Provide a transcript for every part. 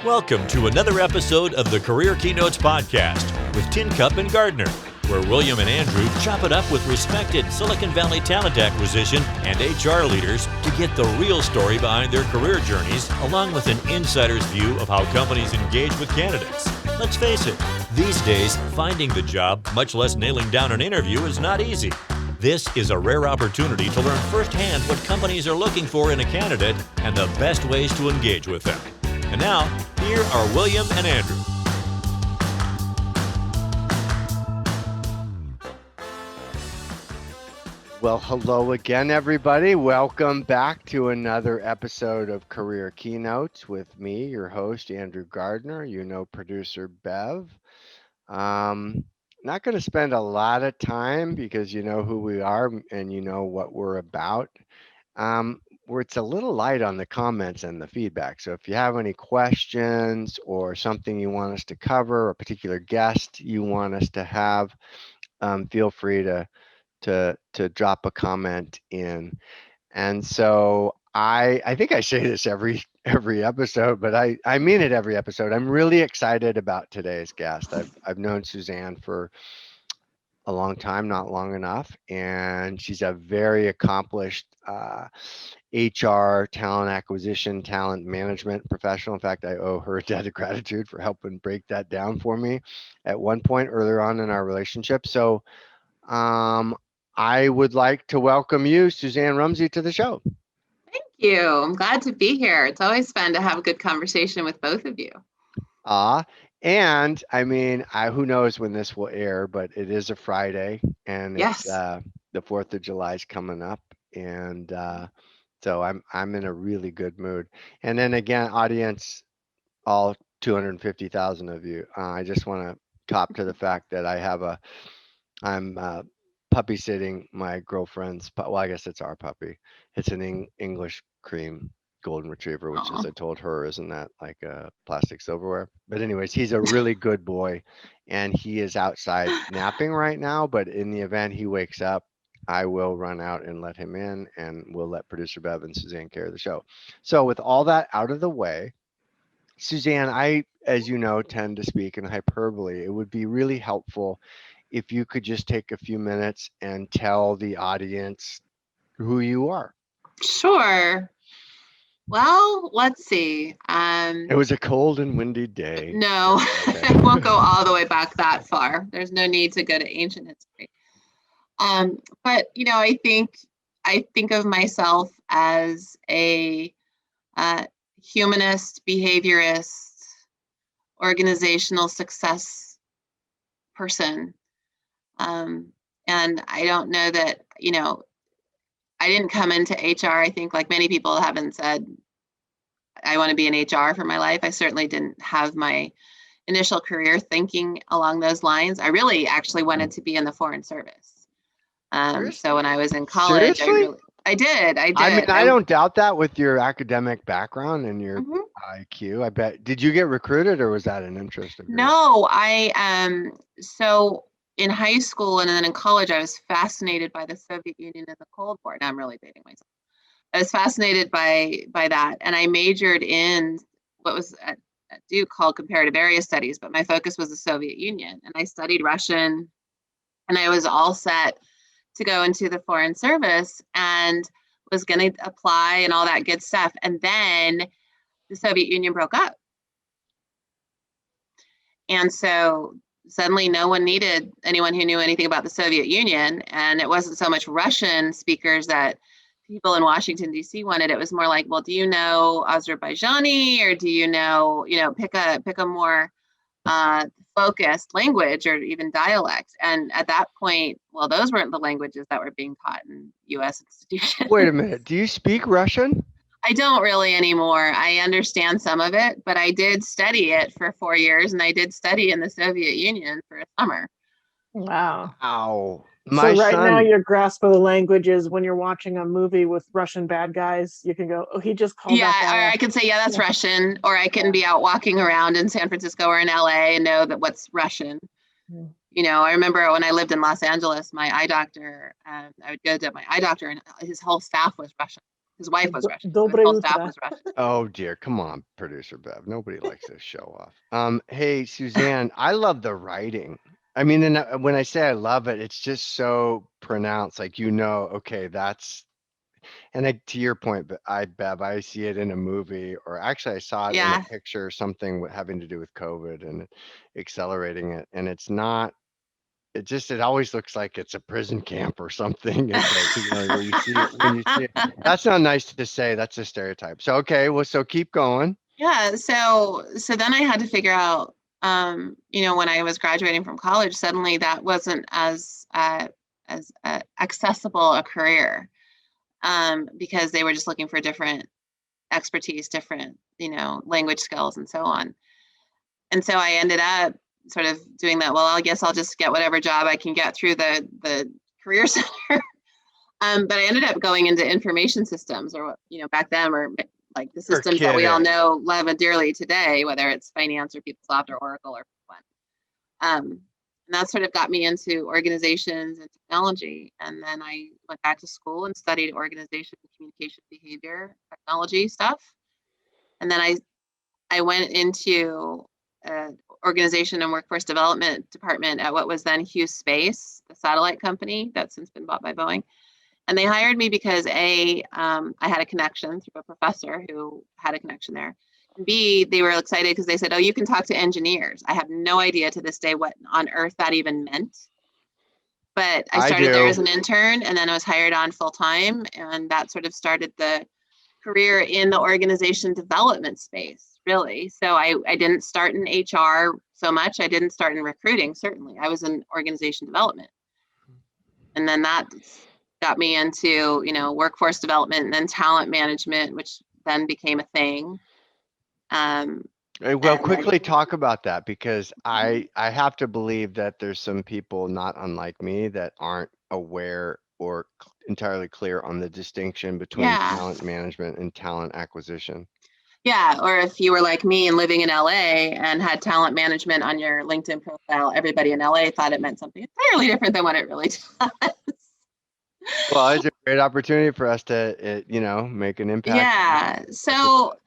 Welcome to another episode of the Career Keynotes podcast with Tincup and Gardiner, where William and Andrew chop it up with respected Silicon Valley talent acquisition and HR leaders to get the real story behind their career journeys, along with an insider's view of how companies engage with candidates. Let's face it, these days, finding the job, much less nailing down an interview, is not easy. This is a rare opportunity to learn firsthand what companies are looking for in a candidate and the best ways to engage with them. And now, here are William and Andrew. Well, hello again, everybody. Welcome back to another episode of Career Keynotes with me, your host, Andrew Gardiner, producer Bev. Not going to spend a lot of time because you know who we are and you know what we're about. Where it's a little light on the comments and the feedback. So if you have any questions or something you want us to cover, or a particular guest you want us to have, feel free to drop a comment in. And so I think I say this every episode, but I mean it every episode. I'm really excited about today's guest. I've known Suzanne for a long time, not long enough, and she's a very accomplished HR, talent acquisition, talent management professional. In fact, I owe her a debt of gratitude for helping break that down for me at one point earlier on in our relationship. So I would like to welcome you, Suzanne Rumsey, to the show. Thank you. I'm glad to be here. It's always fun to have a good conversation with both of you. And I mean, who knows when this will air, but it is a Friday, and yes, it's the 4th of July is coming up, and so I'm in a really good mood. And then again, audience, all 250,000 of you, I just want to top to the fact that I'm puppy sitting my girlfriend's. Well, I guess it's our puppy. It's an English cream golden retriever, which, as I told her, isn't that like a plastic silverware? But anyways, he's a really good boy, and he is outside napping right now. But in the event he wakes up, I will run out and let him in, and we'll let producer Bev and Suzanne carry the show. So with all that out of the way, Suzanne, I, as you know, tend to speak in hyperbole. It would be really helpful if you could just take a few minutes and tell the audience who you are. Sure. Well, let's see. It was a cold and windy day. No, Okay. I won't go all the way back that far. There's no need to go to ancient history. But I think of myself as a humanist, behaviorist, organizational success person. And I don't know that, I didn't come into HR. I think like many people haven't said, I want to be in HR for my life. I certainly didn't have my initial career thinking along those lines. I really actually wanted to be in the Foreign Service. So when I was in college, Seriously? I did. I mean, I don't doubt that with your academic background and your IQ. I bet. Did you get recruited, or was that an interest of yours? No, so in high school and then in college, I was fascinated by the Soviet Union and the Cold War. Now I'm really dating myself. I was fascinated by that, and I majored in what was at Duke called comparative area studies, but my focus was the Soviet Union, and I studied Russian, and I was all set to go into the Foreign Service and was going to apply and all that good stuff. And then the Soviet Union broke up. And so suddenly no one needed anyone who knew anything about the Soviet Union. And it wasn't so much Russian speakers that people in Washington, D.C. wanted. It was more like, well, do you know Azerbaijani, or do you know, pick a more focused language or even dialect. And at that point, well, those weren't the languages that were being taught in U.S. institutions. Wait a minute. Do you speak Russian? I don't really anymore. I understand some of it, but I did study it for 4 years, and I did study in the Soviet Union for a summer. Wow. Ow. So now your grasp of the language is when you're watching a movie with Russian bad guys, you can go, oh, he just called that guy. Yeah, or I can say, yeah, that's Russian. Or I can be out walking around in San Francisco or in LA and know that what's Russian. I remember when I lived in Los Angeles, my eye doctor, I would go to my eye doctor and his whole staff was Russian. His wife was Russian. So his Dobre whole staff utra. was Russian. Oh dear, come on, producer Bev. Nobody likes this show off. Hey Suzanne, I love the writing. I mean, and when I say I love it, it's just so pronounced. Like okay, that's to your point, but Bev, I see it in a movie, or actually I saw it in a Yeah. picture, something having to do with COVID and accelerating it, and it's not. It always looks like it's a prison camp or something. It's like, where you see it, when you see it. That's not nice to say. That's a stereotype. So, okay, well, so keep going. Yeah. So then I had to figure out, when I was graduating from college, suddenly that wasn't as accessible a career, because they were just looking for different expertise, different, language skills and so on. And so I ended up sort of doing that. Well, I guess I'll just get whatever job I can get through the career center. But I ended up going into information systems, or back then were like the systems that we all know, love and dearly today, whether it's finance or PeopleSoft or Oracle or one. And that sort of got me into organizations and technology. And then I went back to school and studied organization, communication, behavior, technology stuff. And then I went into organization and workforce development department at what was then Hughes Space, the satellite company that's since been bought by Boeing. And they hired me because I had a connection through a professor who had a connection there. And B, they were excited because they said, oh, you can talk to engineers. I have no idea to this day what on earth that even meant. But I started there as an intern, and then I was hired on full time. And that sort of started the career in the organization development space, really. So I didn't start in HR so much. I didn't start in recruiting, certainly. I was in organization development. And then that got me into, workforce development and then talent management, which then became a thing. Well, quickly talk about that, because I have to believe that there's some people not unlike me that aren't aware or entirely clear on the distinction between talent management and talent acquisition. Yeah, or if you were like me and living in LA and had talent management on your LinkedIn profile, everybody in LA thought it meant something entirely different than what it really does. Well, it's a great opportunity for us to, make an impact. Yeah. So,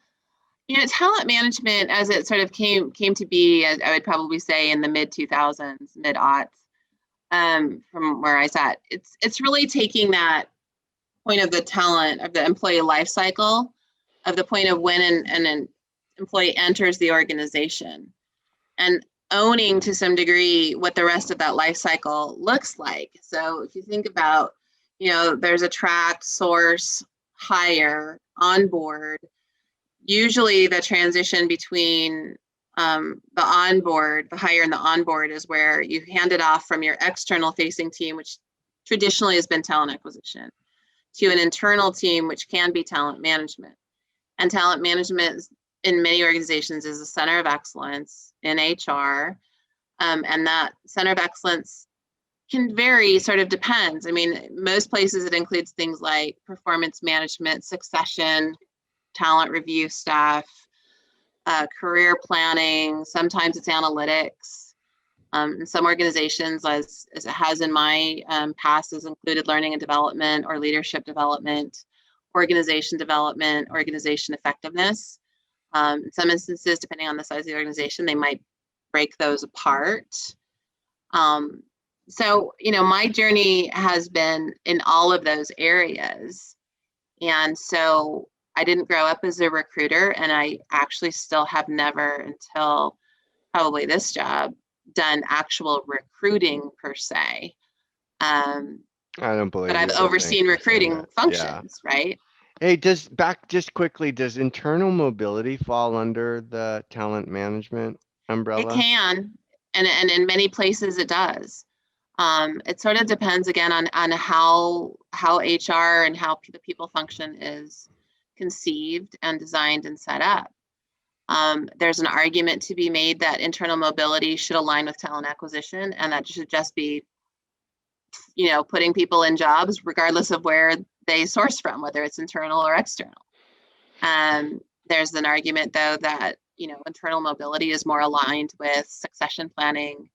talent management, as it sort of came to be, I would probably say in the mid 2000s, mid aughts, from where I sat, it's really taking that point of the talent of the employee life cycle, of the point of when an employee enters the organization, and owning to some degree what the rest of that life cycle looks like. So if you think about, there's attract, source, hire, onboard. Usually the transition between the onboard, the hire and the onboard, is where you hand it off from your external facing team, which traditionally has been talent acquisition, to an internal team, which can be talent management. And talent management in many organizations is a center of excellence in HR. And that center of excellence can vary, sort of depends. I mean, most places it includes things like performance management, succession, talent review staff, career planning. Sometimes it's analytics. In some organizations, as it has in my past, has included learning and development or leadership development, organization development, organization effectiveness. In some instances, depending on the size of the organization, they might break those apart. So, my journey has been in all of those areas. And so I didn't grow up as a recruiter, and I actually still have never, until probably this job, done actual recruiting per se. I don't believe. But I've overseen recruiting functions, right? Hey, just quickly, does internal mobility fall under the talent management umbrella? It can, and in many places it does. It sort of depends again on how HR and how the people function is conceived and designed and set up. There's an argument to be made that internal mobility should align with talent acquisition, and that should just be, putting people in jobs regardless of where they source from, whether it's internal or external. There's an argument, though, that internal mobility is more aligned with succession planning,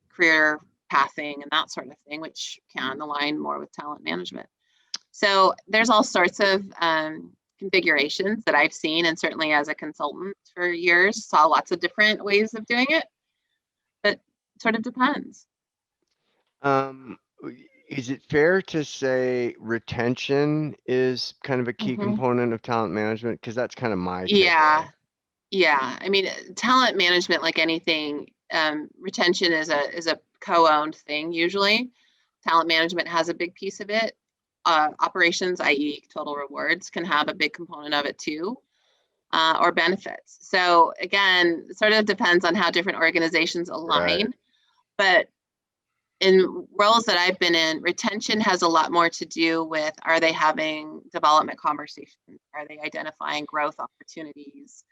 career pathing, and that sort of thing, which can align more with talent management. So there's all sorts of configurations that I've seen, and certainly as a consultant for years, saw lots of different ways of doing it, but it sort of depends. Is it fair to say retention is kind of a key Mhm. component of talent management? Because that's kind of my Yeah. takeaway. Yeah. I mean, talent management, like anything, retention is a co-owned thing usually. Talent management has a big piece of it. Operations, i.e. total rewards, can have a big component of it too, or benefits. So again, it sort of depends on how different organizations align. Right. But in roles that I've been in, retention has a lot more to do with, are they having development conversations? Are they identifying growth opportunities?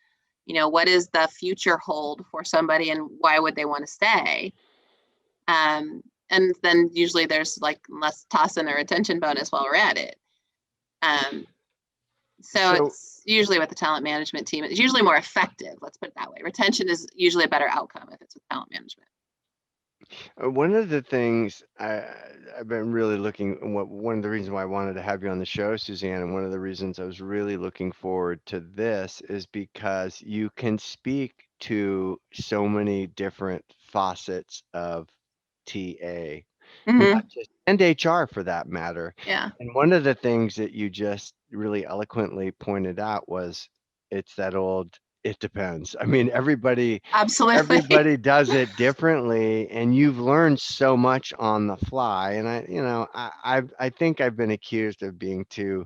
What is the future hold for somebody and why would they want to stay? And then usually there's like less toss in a retention bonus while we're at it. So So it's usually with the talent management team, it's usually more effective. Let's put it that way. Retention is usually a better outcome if it's with talent management. one of the things I've been really one of the reasons why I wanted to have you on the show, Suzanne, and one of the reasons I was really looking forward to this is because you can speak to so many different facets of TA, Mm-hmm. and HR for that matter. Yeah, And one of the things that you just really eloquently pointed out was it's that old, it depends. I mean, everybody absolutely. does it differently, and you've learned so much on the fly. And I think I've been accused of being too,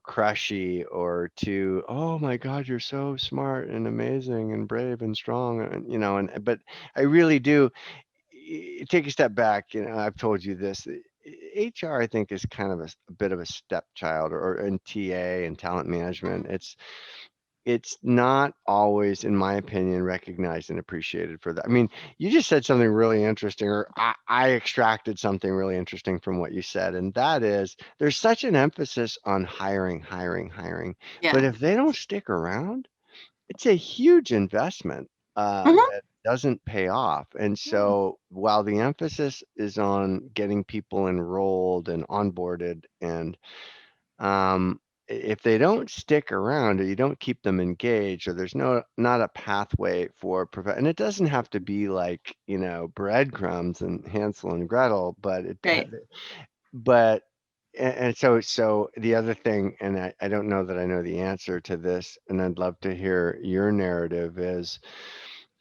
crushy or too, oh my God, you're so smart and amazing and brave and strong, but I really do take a step back. I've told you this. HR, I think, is kind of a bit of a stepchild, or in TA and talent management. It's not always, in my opinion, recognized and appreciated for that. I mean, you just said something really interesting, or I extracted something really interesting from what you said, and that is there's such an emphasis on hiring, hiring, hiring. But Yeah. if they don't stick around, it's a huge investment Mm-hmm. that doesn't pay off. And so while the emphasis is on getting people enrolled and onboarded, and if they don't stick around, or you don't keep them engaged, or there's not a pathway for and it doesn't have to be like, breadcrumbs and Hansel and Gretel, but Right. but and so the other thing, and I don't know that I know the answer to this, and I'd love to hear your narrative, is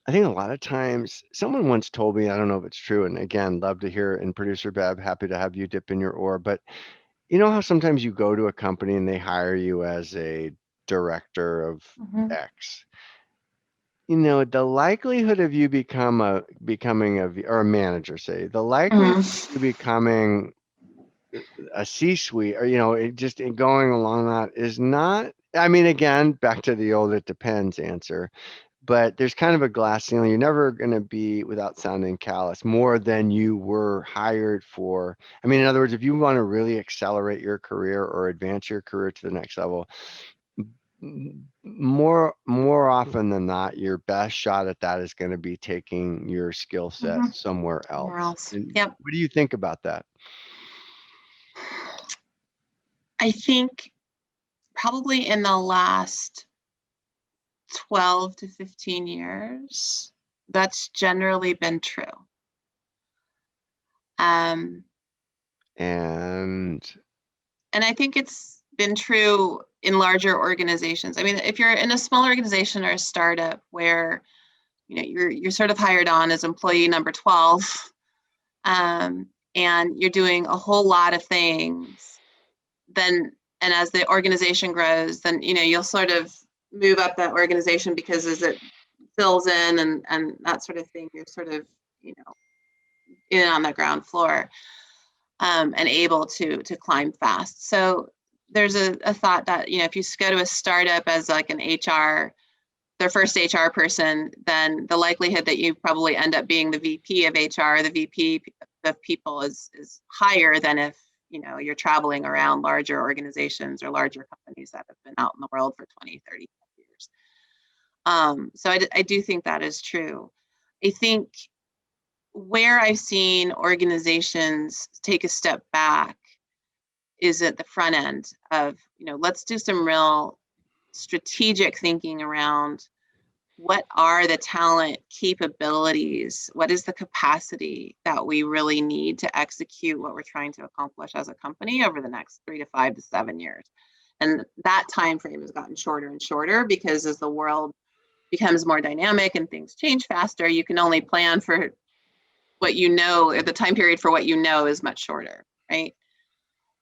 I think a lot of times someone once told me, I don't know if it's true, and again, love to hear, and producer Bev, happy to have you dip in your oar, but you know how sometimes you go to a company and they hire you as a director of Mm-hmm. X. The likelihood of you becoming or a manager, say, the likelihood of Mm-hmm. you becoming a C-suite, or it just going along that is not. I mean, again, back to the old "it depends" answer, but there's kind of a glass ceiling. You're never going to be, without sounding callous, more than you were hired for. I mean, in other words, if you want to really accelerate your career or advance your career to the next level, more often than not, your best shot at that is going to be taking your skill set Mm-hmm. somewhere Somewhere else. else. And Yep. what do you think about that? I think probably in the last 12 to 15 years, that's generally been true. Um, And and I think it's been true in larger organizations. I mean, if you're in a small organization or a startup where you're sort of hired on as employee number 12, and you're doing a whole lot of things, then, and as the organization grows, then you'll sort of move up that organization, because as it fills in and that sort of thing, you're sort of in on the ground floor, and able to climb fast. So there's a thought that if you go to a startup as like an HR, their first HR person, then the likelihood that you probably end up being the VP of HR, the VP of people, is higher than if you're traveling around larger organizations or larger companies that have been out in the world for 20, 30 years. So I do think that is true. I think where I've seen organizations take a step back is at the front end of, let's do some real strategic thinking around what are the talent capabilities, what is the capacity that we really need to execute what we're trying to accomplish as a company over the next 3 to 5 to 7 years. And that time frame has gotten shorter and shorter, because as the world becomes more dynamic and things change faster, you can only plan for what you know, or the time period for what you know is much shorter, right?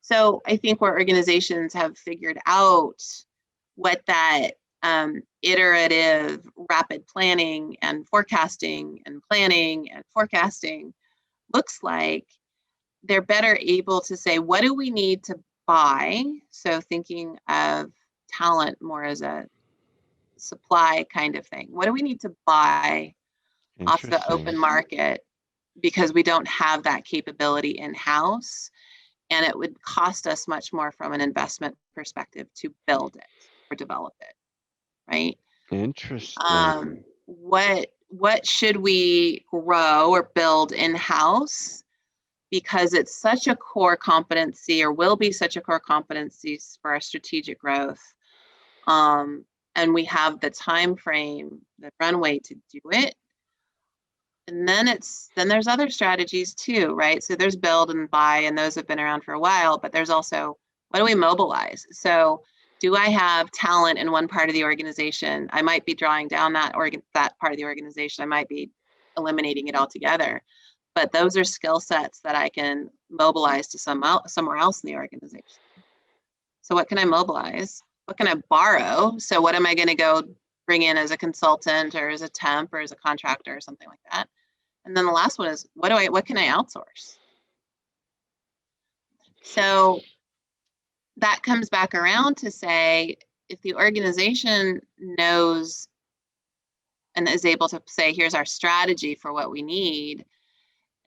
So I think where organizations have figured out what that iterative, rapid planning and forecasting and planning and forecasting looks like, they're better able to say, what do we need to buy? So thinking of talent more as a supply kind of thing. What do we need to buy off the open market, because we don't have that capability in-house, and it would cost us much more from an investment perspective to build it or develop it, right? Interesting. What should we grow or build in-house, because it's such a core competency, or will be such a core competency for our strategic growth, and we have the time frame, the runway to do it. And then there's other strategies too, right? So there's build and buy, and those have been around for a while, but there's also, what do we mobilize? So do I have talent in one part of the organization? I might be drawing down that part of the organization. I might be eliminating it altogether. But those are skill sets that I can mobilize to somewhere else in the organization. So what can I mobilize? What can I borrow? So what am I going to go bring in as a consultant or as a temp or as a contractor or something like that? And then the last one is, what can I outsource? So that comes back around to say, if the organization knows and is able to say, here's our strategy for what we need,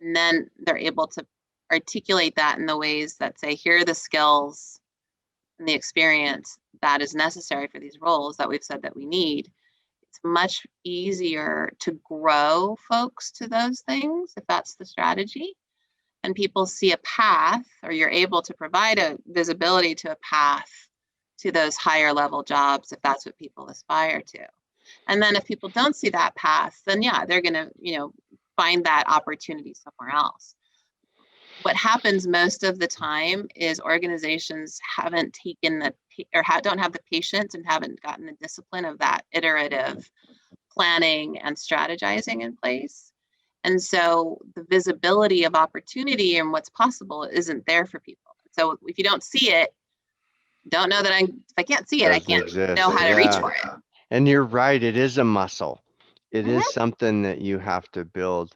and then they're able to articulate that in the ways that say, here are the skills and the experience that is necessary for these roles that we've said that we need, it's much easier to grow folks to those things if that's the strategy. And people see a path, or you're able to provide a visibility to a path to those higher level jobs if that's what people aspire to. And then if people don't see that path, then yeah, they're going to, find that opportunity somewhere else. What happens most of the time is organizations haven't taken don't have the patience and haven't gotten the discipline of that iterative planning and strategizing in place. And so the visibility of opportunity and what's possible isn't there for people. So if you don't see it, don't know that if I can't see it, I can't know how to reach for it. And you're right, it is a muscle. It is something that you have to build.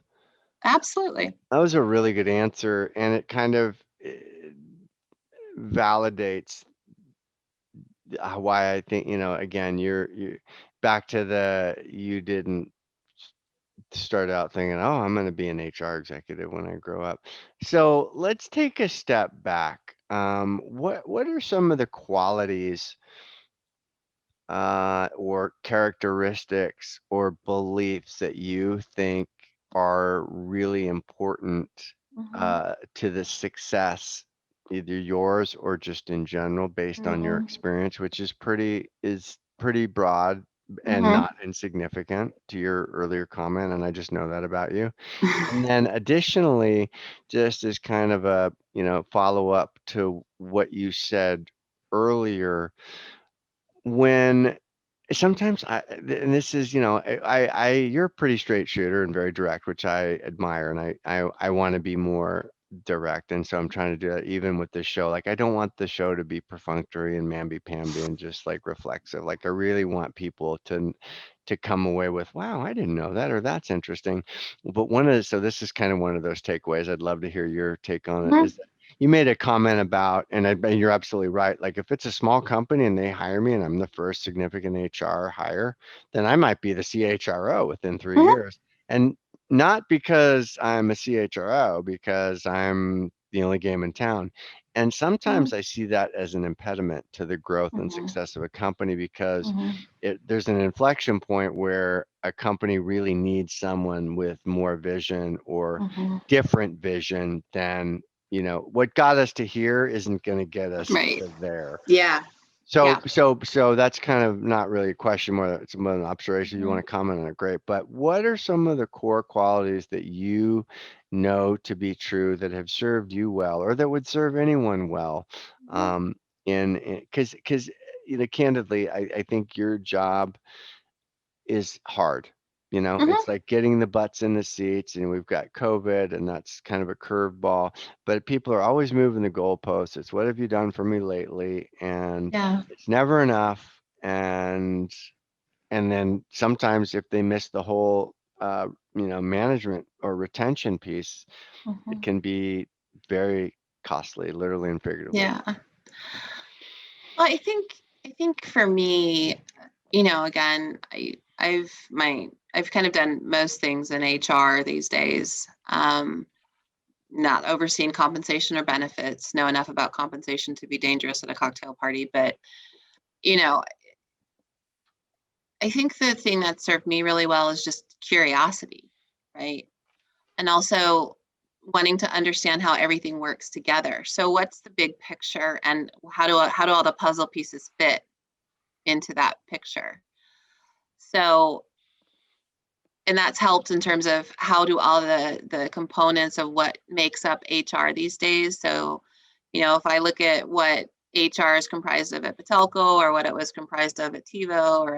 Absolutely. That was a really good answer, and it kind of validates why I think, again, you're back to you didn't start out thinking, oh, I'm going to be an HR executive when I grow up. So let's take a step back. What are some of the qualities or characteristics or beliefs that you think are really important to the success, either yours or just in general, based on your experience, which is pretty broad and not insignificant to your earlier comment, and I just know that about you. And then additionally, just as kind of a follow up to what you said earlier, when sometimes and this is, you're a pretty straight shooter and very direct, which I admire, and I want to be more direct, and so I'm trying to do that even with this show. Like, I don't want the show to be perfunctory and mamby-pamby and just like reflexive. Like, I really want people to come away with, wow, I didn't know that, or that's interesting. But so this is kind of one of those takeaways. I'd love to hear your take on it. Is that you made a comment about, and you're absolutely right. Like, if it's a small company and they hire me and I'm the first significant HR hire, then I might be the CHRO within 3 years. And not because I'm a CHRO, because I'm the only game in town. And sometimes I see that as an impediment to the growth and success of a company, because there's an inflection point where a company really needs someone with more vision or different vision than what got us to here isn't going to get us Right. to there. Yeah. So, Yeah. so that's kind of not really a question, more it's more an observation. You want to comment on it, great. But what are some of the core qualities that you know to be true that have served you well, or that would serve anyone well? Because candidly, I think your job is hard. It's like getting the butts in the seats, and we've got COVID, and that's kind of a curveball. But people are always moving the goalposts. It's what have you done for me lately? And Yeah. it's never enough. And then sometimes if they miss the whole, management or retention piece, it can be very costly, literally and figuratively. Yeah. Well, I think for me, again, I've kind of done most things in HR these days. Not overseeing compensation or benefits, know enough about compensation to be dangerous at a cocktail party. But, I think the thing that served me really well is just curiosity, right? And also wanting to understand how everything works together. So what's the big picture, and how do all the puzzle pieces fit into that picture? So, and that's helped in terms of how do all the components of what makes up HR these days. So, if I look at what HR is comprised of at Patelco, or what it was comprised of at TiVo, or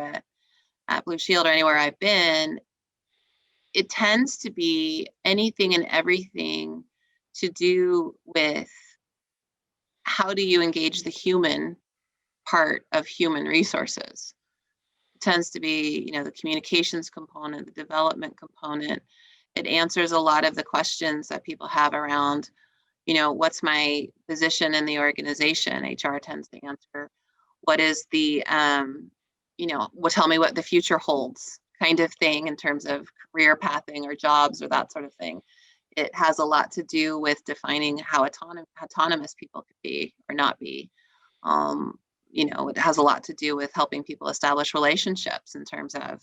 at Blue Shield, or anywhere I've been, it tends to be anything and everything to do with how do you engage the human part of human resources. It tends to be, the communications component, the development component. It answers a lot of the questions that people have around, what's my position in the organization? HR tends to answer, what is the, tell me what the future holds, kind of thing, in terms of career pathing or jobs or that sort of thing. It has a lot to do with defining how autonomous people could be or not be. It has a lot to do with helping people establish relationships in terms of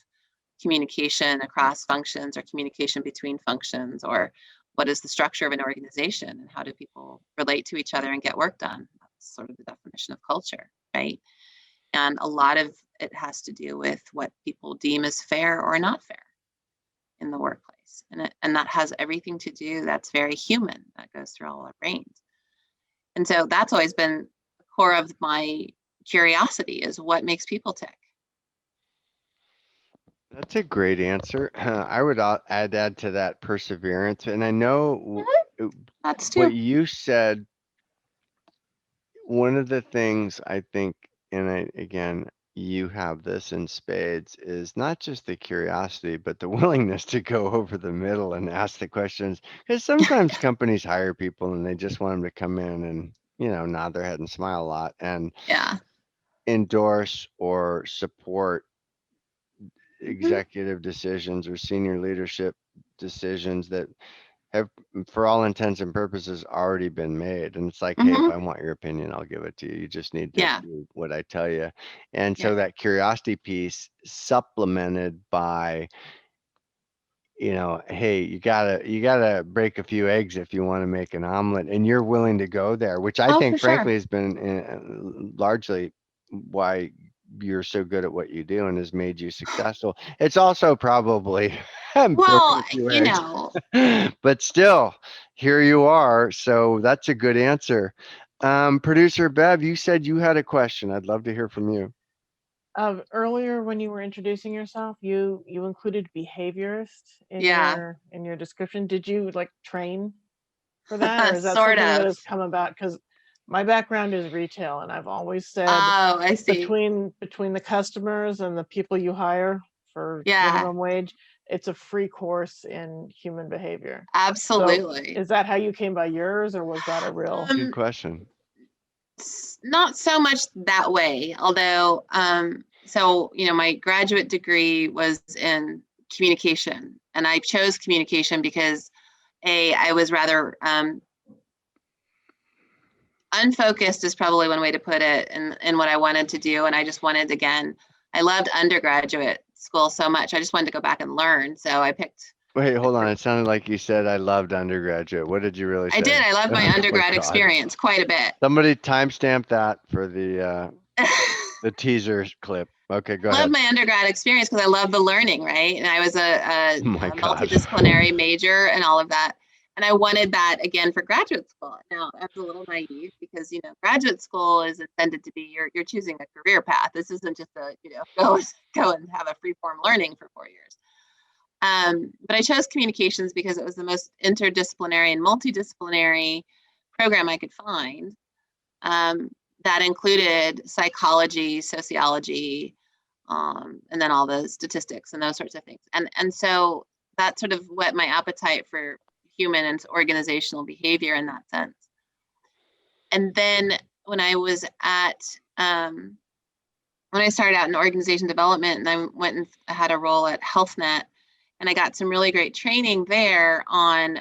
communication across functions, or communication between functions, or what is the structure of an organization and how do people relate to each other and get work done. That's sort of the definition of culture, right? And a lot of it has to do with what people deem as fair or not fair in the workplace. And that has everything to do, that's very human, that goes through all our brains. And so that's always been the core of my curiosity, is what makes people tick. That's a great answer. I would add to that perseverance. And I know That's too. what you said, one of the things I think, and again, you have this in spades, is not just the curiosity, but the willingness to go over the middle and ask the questions. Because sometimes companies hire people and they just want them to come in and, nod their head and smile a lot and endorse or support executive decisions or senior leadership decisions that have, for all intents and purposes, already been made. And it's like, hey, if I want your opinion, I'll give it to you. You just need to do what I tell you. And so that curiosity piece, supplemented by, hey, you gotta break a few eggs if you want to make an omelet, and you're willing to go there, which I think, frankly, has been largely why you're so good at what you do and has made you successful. It's also probably well, but still, here you are. So that's a good answer. Producer Bev, you said you had a question. I'd love to hear from you. Earlier when you were introducing yourself, you included behaviorist in your description. Did you train for that, or is that something that has come about? Because my background is retail, and I've always said, I see, between the customers and the people you hire for minimum wage, it's a free course in human behavior. Absolutely. So is that how you came by yours, or was that a real good question? Not so much that way, although my graduate degree was in communication, and I chose communication because I was rather unfocused, is probably one way to put it, in what I wanted to do. And I just wanted, again, I loved undergraduate school so much, I just wanted to go back and learn. So I picked Wait, hold on. It sounded like you said I loved undergraduate. What did you really say? I did. I loved my Oh undergrad God. experience quite a bit. Somebody timestamp that for the teaser clip. Okay, go I love ahead. my undergrad experience because I love the learning, right? And I was a Oh my God. multidisciplinary major and all of that. And I wanted that again for graduate school. Now, I was a little naive because, graduate school is intended to be you're choosing a career path. This isn't just a, go and have a free form learning for 4 years. But I chose communications because it was the most interdisciplinary and multidisciplinary program I could find. That included psychology, sociology, and then all the statistics and those sorts of things. And so that sort of whet my appetite for human and organizational behavior in that sense. And then when I was when I started out in organization development, and I went and had a role at HealthNet, and I got some really great training there on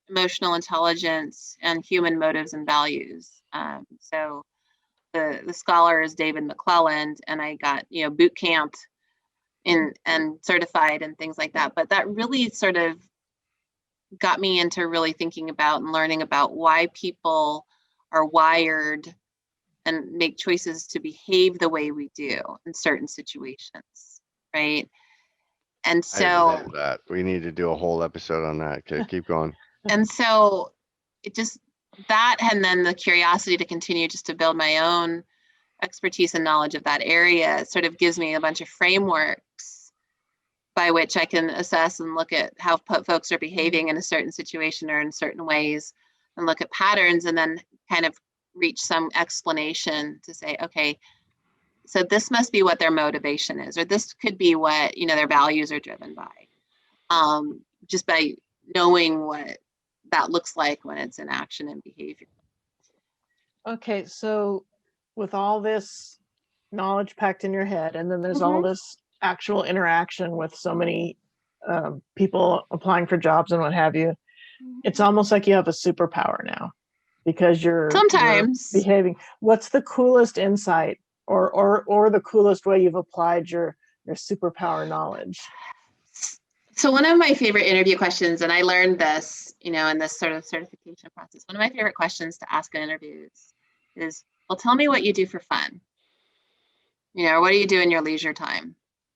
emotional intelligence and human motives and values. So the scholar is David McClelland, and I got boot camped and certified and things like that. But that really sort of got me into really thinking about and learning about why people are wired and make choices to behave the way we do in certain situations, right? And I so love that. We need to do a whole episode on that. Okay, keep going. And so it just that, and then the curiosity to continue just to build my own expertise and knowledge of that area sort of gives me a bunch of frameworks by which I can assess and look at how folks are behaving in a certain situation or in certain ways, and look at patterns, and then kind of reach some explanation to say, okay, so this must be what their motivation is, or this could be what their values are driven by, just by knowing what that looks like when it's in action and behavior. Okay, so with all this knowledge packed in your head, and then there's all this actual interaction with so many people applying for jobs and what have you, it's almost like you have a superpower now, because you're behaving. What's the coolest insight or the coolest way you've applied your superpower knowledge? So one of my favorite interview questions, and I learned this, in this sort of certification process, one of my favorite questions to ask in interviews is, well, tell me what you do for fun. Or what do you do in your leisure time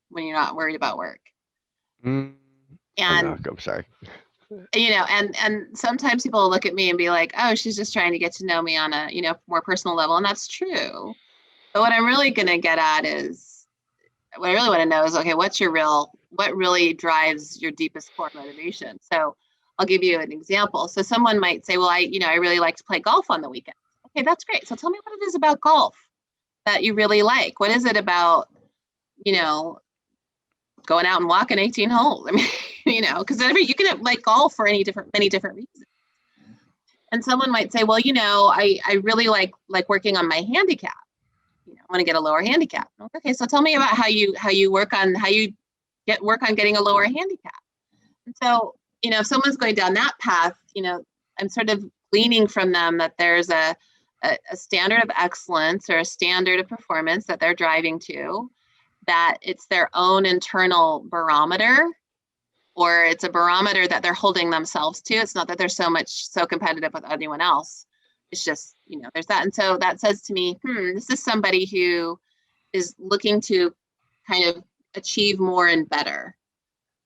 when you're not worried about work? And I'm sorry. And sometimes people look at me and be like, oh, she's just trying to get to know me on a, more personal level. And that's true. But what I'm really going to get at is, what I really want to know is, okay, what really drives your deepest core motivation? So I'll give you an example. So someone might say, well, I really like to play golf on the weekend. Okay, that's great. So tell me what it is about golf that you really like. What is it about, going out and walking 18 holes? I mean, because you can like golf for many different reasons. And someone might say, well, I really like working on my handicap. I want to get a lower handicap. Okay, so tell me about how you work on getting a lower handicap. And so, if someone's going down that path, I'm sort of gleaning from them that there's a standard of excellence or a standard of performance that they're driving to, that it's their own internal barometer, or it's a barometer that they're holding themselves to. It's not that they're so competitive with anyone else. It's just, there's that. And so that says to me, this is somebody who is looking to kind of achieve more and better,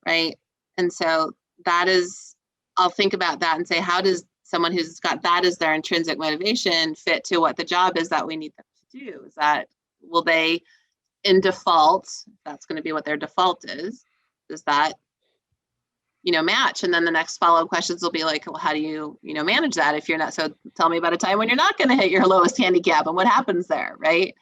right? And so I'll think about that and say, how does someone who's got that as their intrinsic motivation fit to what the job is that we need them to do? Will they, in default, that's going to be what their default is, does that match? And then the next follow-up questions will be like, well, how do you manage that if you're not? So tell me about a time when you're not going to hit your lowest handicap and what happens there, right?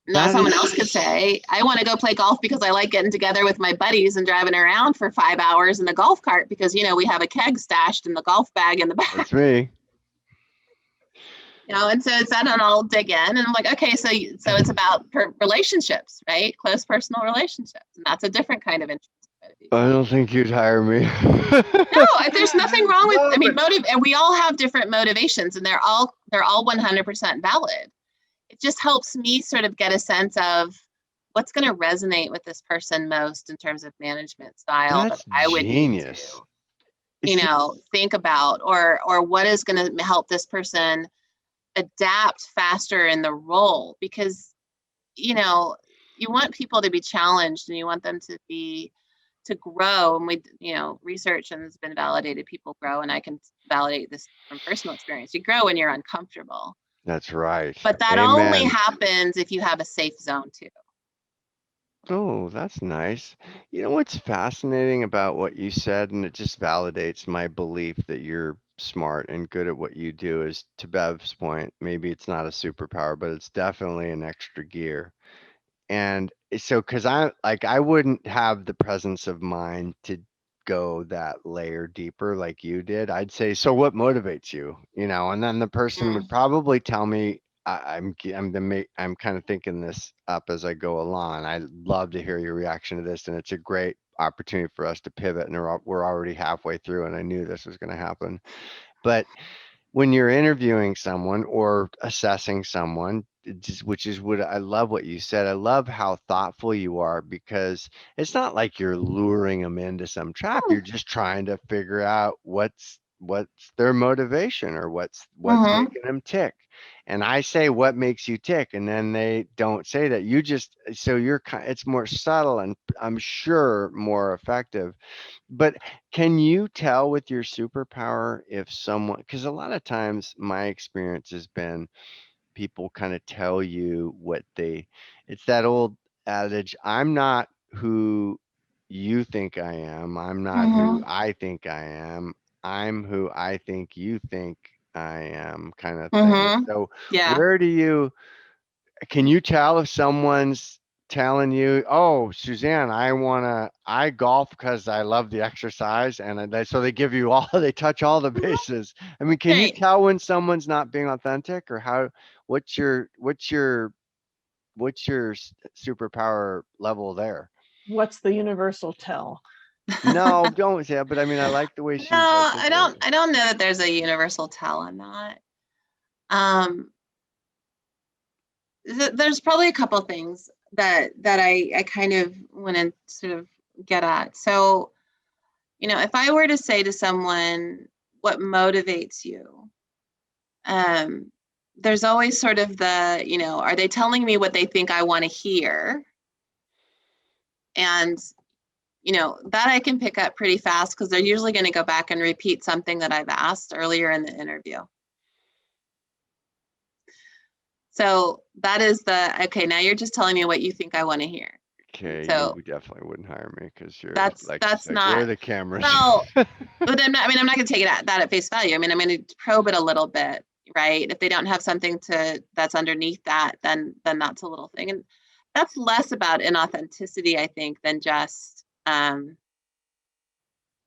Now someone else could say, I want to go play golf because I like getting together with my buddies and driving around for 5 hours in the golf cart because we have a keg stashed in the golf bag in the back. That's me. And so it's that, and I'll dig in, and I'm like, okay, so it's about relationships, right? Close personal relationships, and that's a different kind of interest. I don't think you'd hire me. No, there's nothing wrong with. Motive, and we all have different motivations, and they're all 100% valid. It just helps me sort of get a sense of what's going to resonate with this person most in terms of management style that That's I would need genius. to, think about, or what is going to help this person adapt faster in the role, because, you want people to be challenged and you want them to grow. And research and has been validated, people grow. And I can validate this from personal experience. You grow when you're uncomfortable. That's right. But that only happens if you have a safe zone too. Oh, that's nice. You know what's fascinating about what you said, and it just validates my belief that you're smart and good at what you do, is to Bev's point, maybe it's not a superpower, but it's definitely an extra gear. And so, because I wouldn't have the presence of mind to go that layer deeper like you did. I'd say, so what motivates you? And then the person would probably tell me, I'm kind of thinking this up as I go along. I'd love to hear your reaction to this, and it's a great opportunity for us to pivot. And we're already halfway through, and I knew this was going to happen. But when you're interviewing someone or assessing someone, which is what I love what you said. I love how thoughtful you are, because it's not like you're luring them into some trap. You're just trying to figure out what's their motivation, or what's making them tick. And I say, what makes you tick? And then they don't say that. So it's more subtle, and I'm sure more effective. But can you tell with your superpower if someone, because a lot of times my experience has been people kind of tell you it's that old adage, I'm not who you think I am. I'm not who I think I am. I'm who I think you think I am, kind of thing. So Yeah. can you tell if someone's telling you, oh, Suzanne, I golf because I love the exercise, and so they give you they touch all the bases. I mean, can you tell when someone's not being authentic, or what's your superpower level there? What's the universal tell? No, don't say that, but I mean, I like the way she's I don't know that there's a universal tell on that. There's probably a couple things that I kind of want to sort of get at. So, if I were to say to someone, what motivates you? There's always sort of the, are they telling me what they think I want to hear? And, that I can pick up pretty fast, because they're usually going to go back and repeat something that I've asked earlier in the interview. So that is okay, now you're just telling me what you think I want to hear. Okay, so you definitely wouldn't hire me, because you're that's not, where are the cameras? Well, but I'm not going to take that at face value. I mean, I'm going to probe it a little bit, right? If they don't have something that's underneath that, then that's a little thing. And that's less about inauthenticity, I think, than just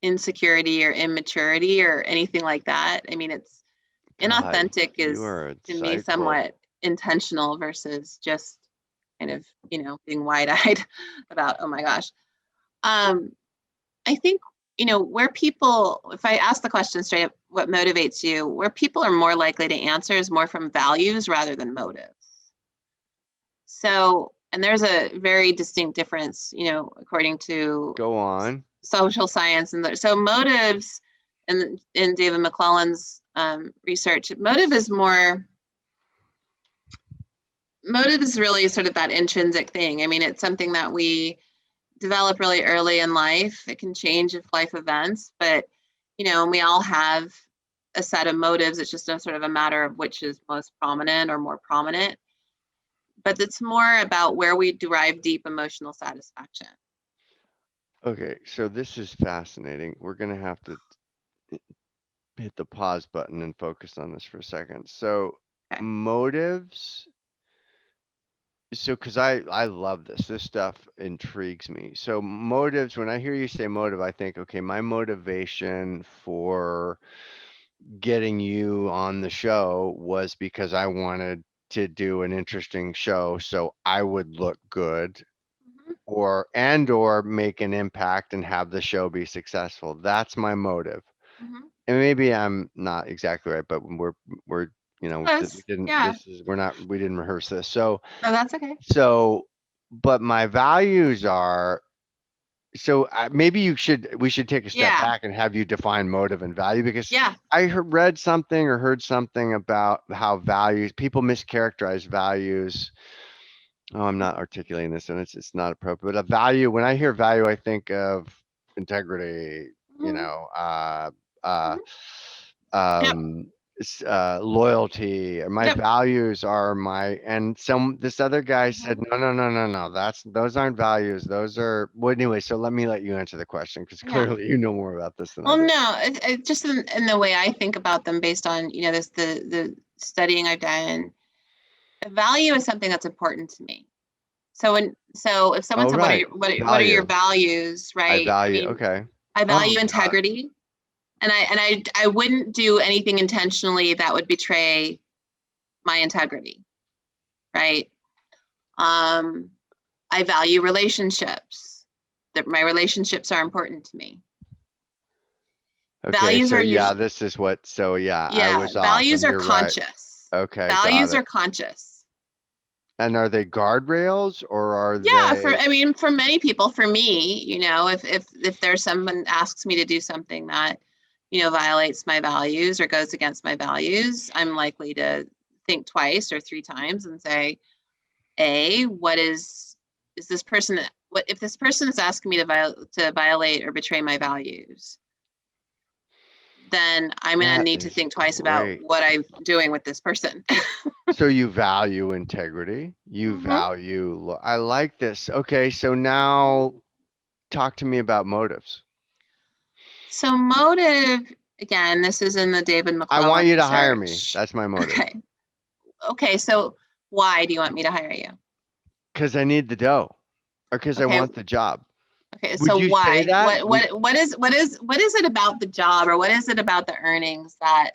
insecurity or immaturity or anything like that. I mean, it's inauthentic is to me somewhat intentional versus just kind of, being wide-eyed about, oh my gosh. I think, where people, if I ask the question straight up, what motivates you, where people are more likely to answer is more from values rather than motives. So, and there's a very distinct difference, according to Go on. social science. And so motives, in David McClelland's research, motive is really sort of that intrinsic thing. I mean, it's something that we develop really early in life. It can change with life events, but, and we all have a set of motives. It's just a sort of a matter of which is most prominent or more prominent. But it's more about where we derive deep emotional satisfaction. Okay, so this is fascinating. We're going to have to hit the pause button and focus on this for a second. So motives. So, because I love this stuff intrigues me. So motives, when I hear you say motive, I think, okay, my motivation for getting you on the show was because I wanted to do an interesting show so I would look good, or make an impact and have the show be successful. That's my motive. And maybe I'm not exactly right, but we're we didn't rehearse this. So that's okay. So but my values are, so maybe we should take a step Yeah. back and have you define motive and value, because Yeah. I read something or heard something about how people mischaracterize values. Oh, I'm not articulating this, and it's not appropriate. But a value, when I hear value, I think of integrity, you Mhm. know, Mhm. Yep. loyalty. My Yep. values are and this other guy said, Mhm. no, those aren't values. Those are, well, anyway, so let you answer the question, because Yeah. clearly you know more about this than I Well, do. no, it just in the way I think about them based on, the studying I've done, value is something that's important to me. So if someone Oh, said, right. what are your Value. values, I right? I value. mean, Okay. I Oh, value God. integrity, and I wouldn't do anything intentionally that would betray my integrity, right? I value relationships. That my relationships are important to me. Okay. Values So are yeah, usually, this is what, so yeah, I yeah, was off values and are you're right. conscious. Okay. Got Values it. are conscious. And are they guardrails, or are Yeah, they? for many people, for me, if there's someone asks me to do something that, violates my values or goes against my values, I'm likely to think twice or three times and say, what is this person, what if this person is asking me to violate or betray my values? Then I'm going to That need to is think twice about great. what I'm doing with this person. So you value integrity. You Mhm. value, I like this. Okay. So now talk to me about motives. So motive, again, this is in the David I want McClellan you to hire me. research. That's my motive. Okay. Okay. So why do you want me to hire you? Because I need the dough, or because I Okay. want the job. Okay. Would So you say why? that? What is it about the job, or what is it about the earnings that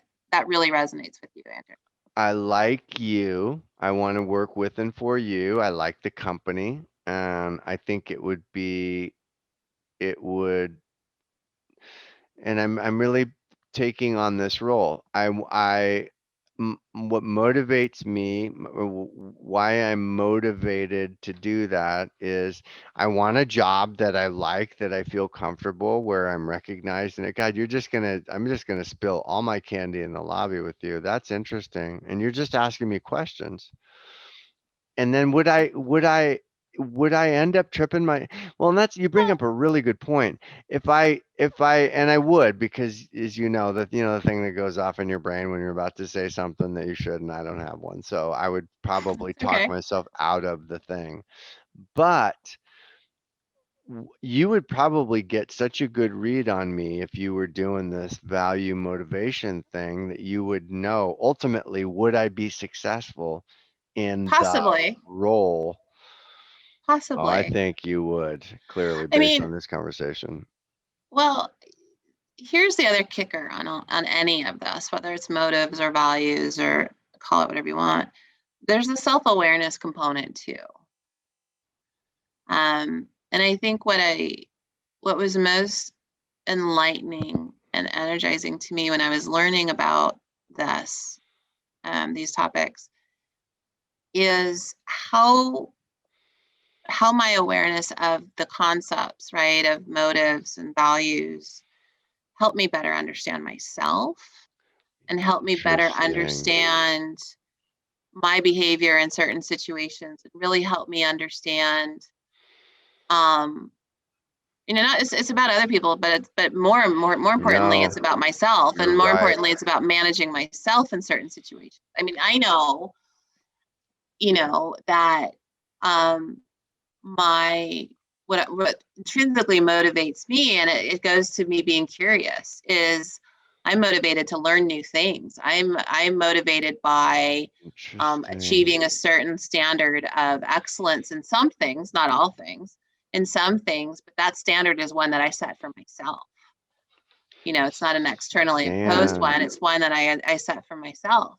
really resonates with you, Andrew? I like you. I want to work with and for you. I like the company. And I think it would, and I'm really taking on this role. What motivates me, why I'm motivated to do that is I want a job that I like, that I feel comfortable, where I'm recognized in it. God, I'm just gonna spill all my candy in the lobby with you. That's interesting. And you're just asking me questions. And then would I end up tripping well, and that's, you bring up a really good point. And I would, because as you know, the thing that goes off in your brain when you're about to say something that you shouldn't, I don't have one. So I would probably talk Okay. myself out of the thing. But you would probably get such a good read on me if you were doing this value motivation thing, that you would know ultimately, would I be successful in the Possibly. role? Oh, I Possibly. think you would, clearly, I based on mean, this conversation. well, here's the other kicker on any of this, whether it's motives or values or call it whatever you want. There's a self-awareness component too. And I think what was most enlightening and energizing to me when I was learning about these topics, is how my awareness of the concepts, right, of motives and values helped me better understand myself and help me better Interesting. understand my behavior in certain situations. It really helped me understand, um, not it's about other people, but more importantly, No, it's about myself, you're and more right. importantly, it's about managing myself in certain situations. I mean, I know, that my what intrinsically motivates me, and it goes to me being curious, is I'm motivated to learn new things. I'm motivated by Interesting. achieving a certain standard of excellence in some things, not all things, in some things, but that standard is one that I set for myself. It's not an externally imposed Suzanne. one, it's one that I set for myself.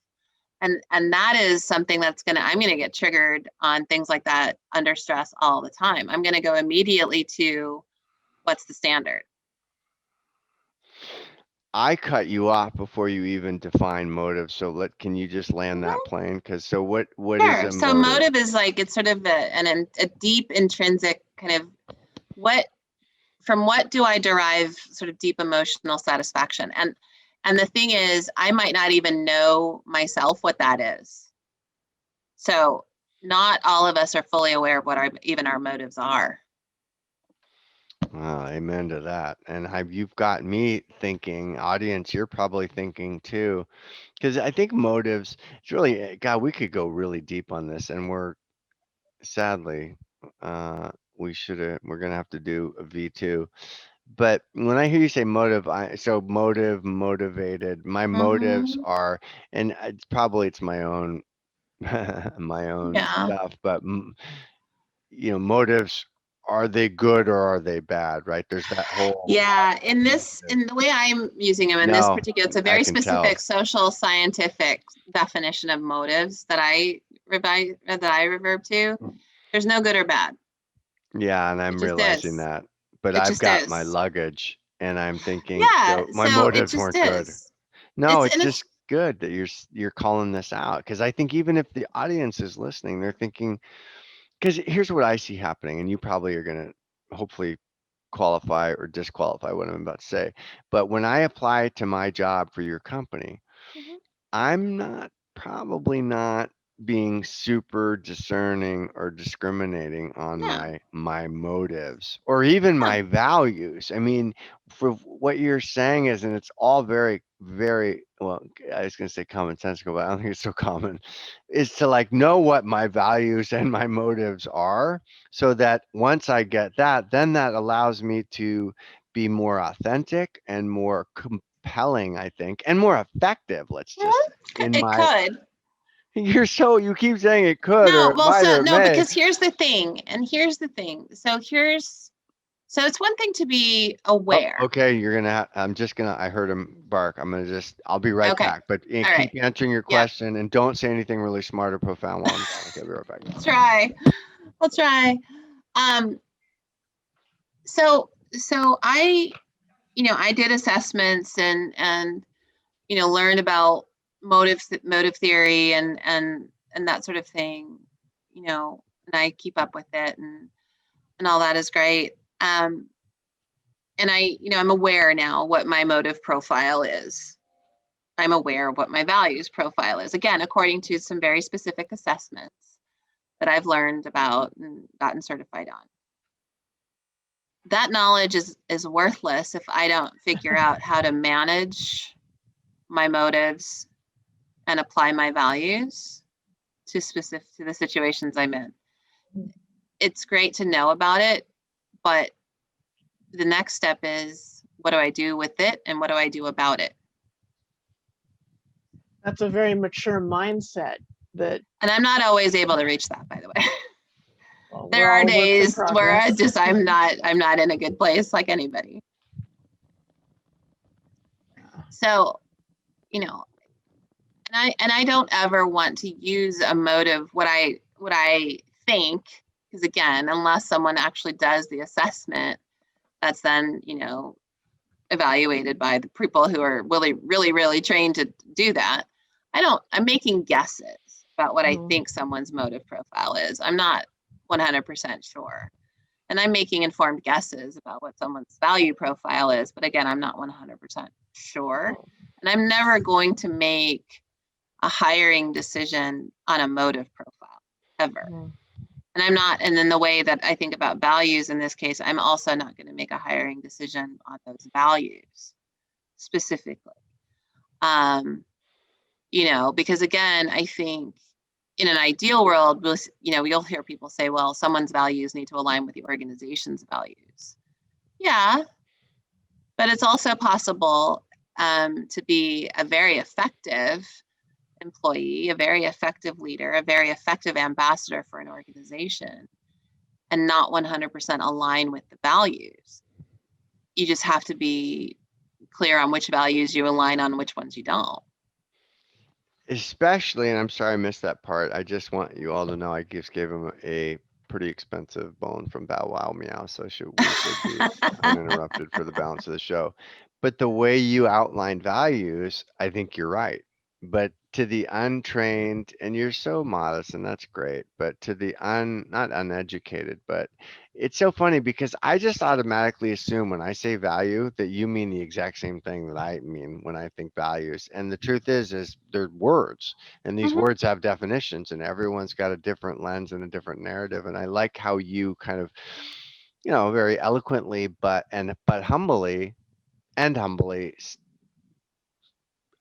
And that is something I'm going to get triggered on things like that under stress all the time. I'm going to go immediately to, what's the standard? I cut you off before you even define motive. So can you just land that plane? Because so what is Sure. a So motive is like, it's sort of a deep intrinsic kind of from what do I derive sort of deep emotional satisfaction? And the thing is, I might not even know myself what that is. So not all of us are fully aware of what even our motives are. Well, amen to that. And you've got me thinking, audience, you're probably thinking too, because I think motives, it's really, God, we could go really deep on this, and sadly, we're going to have to do a V2. But when I hear you say motive, motivated, my motives are, and it's my own, my own stuff, but motives, are they good or are they bad, right? There's that whole in the way I'm using them in this particular, it's a very specific social scientific definition of motives that I revert to. There's no good or bad. Yeah, and I'm realizing that, but I've got my luggage and I'm thinking, so my motives weren't good. No, it's just good that you're calling this out, because I think even if the audience is listening, they're thinking, because here's what I see happening, and you probably are going to hopefully qualify or disqualify what I'm about to say. But when I apply to my job for your company, I'm probably not being super discerning or discriminating on my motives or even my values. I mean, for what you're saying is, and it's all very, very, well, I was going to say commonsensical, but I don't think it's so common, is to like know what my values and my motives are, so that once I get that, then that allows me to be more authentic and more compelling, I think, and more effective. Let's just say, you keep saying it could, or it might, or it may. Because here's the thing. So it's one thing to be aware. Oh, okay, I heard him bark. I'll be right back, but keep answering your question and don't say anything really smart or profound while I'm gone. Okay, I'll be right back. I'll try. So I did assessments and learned about motive theory and that sort of thing, and I keep up with it and all that is great. And I'm aware now what my motive profile is. I'm aware of what my values profile is, again, according to some very specific assessments that I've learned about and gotten certified on. That knowledge is worthless if I don't figure out how to manage my motives and apply my values to the situations I'm in. It's great to know about it, but the next step is, what do I do with it and what do I do about it? That's a very mature mindset. And I'm not always able to reach that, by the way. Well, there are days where I'm not in a good place like anybody. So, and I don't ever want to use a motive, what I think, because again, unless someone actually does the assessment, that's then, evaluated by the people who are really, really, really trained to do that. I'm making guesses about what I think someone's motive profile is. I'm not 100% sure. And I'm making informed guesses about what someone's value profile is. But again, I'm not 100% sure. And I'm never going to make a hiring decision on a motive profile, ever. And I'm not, and then the way that I think about values in this case, I'm also not going to make a hiring decision on those values specifically. Because again, I think in an ideal world, you'll hear people say, well, someone's values need to align with the organization's values. Yeah, but it's also possible to be a very effective employee, a very effective leader, a very effective ambassador for an organization, and not 100% align with the values. You just have to be clear on which values you align on, which ones you don't. Especially, and I'm sorry I missed that part, I just want you all to know I just gave him a pretty expensive bone from Bow Wow Meow, so we should be uninterrupted for the balance of the show. But the way you outline values, I think you're right. But to the untrained, and you're so modest, and that's great, but to the not uneducated, but it's so funny because I just automatically assume when I say value that you mean the exact same thing that I mean when I think values. And the truth is they're words, and these Mhm. words have definitions, and everyone's got a different lens and a different narrative. And I like how you kind of, very eloquently, but humbly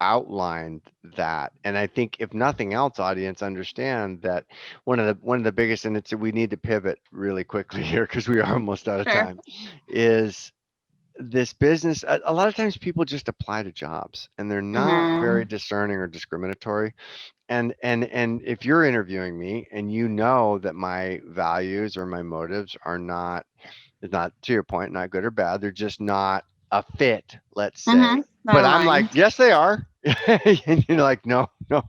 outlined that. And I think if nothing else, audience, understand that one of the biggest, and it's, we need to pivot really quickly here because we are almost out of Sure. time, is this business. A lot of times people just apply to jobs and they're not very discerning or discriminatory. And if you're interviewing me and you know that my values or my motives are not, it's not, to your point, not good or bad, they're just not a fit, let's say. Not But I'm like, aligned. yes, they are. And you're like, no,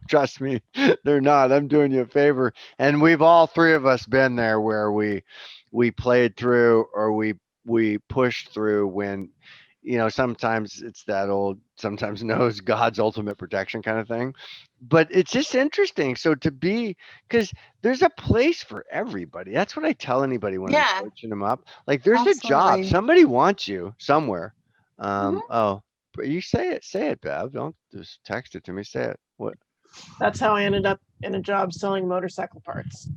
trust me, they're not. I'm doing you a favor. And we've all three of us been there where we played through, or we pushed through when, sometimes it's that old, sometimes knows God's ultimate protection kind of thing. But it's just interesting. So because there's a place for everybody. That's what I tell anybody when I'm Yeah, coaching them up. Like, there's a job. absolutely. Somebody wants you somewhere. Mhm. Oh, but you say it, Bev. Don't just text it to me. Say it. What? That's how I ended up in a job selling motorcycle parts.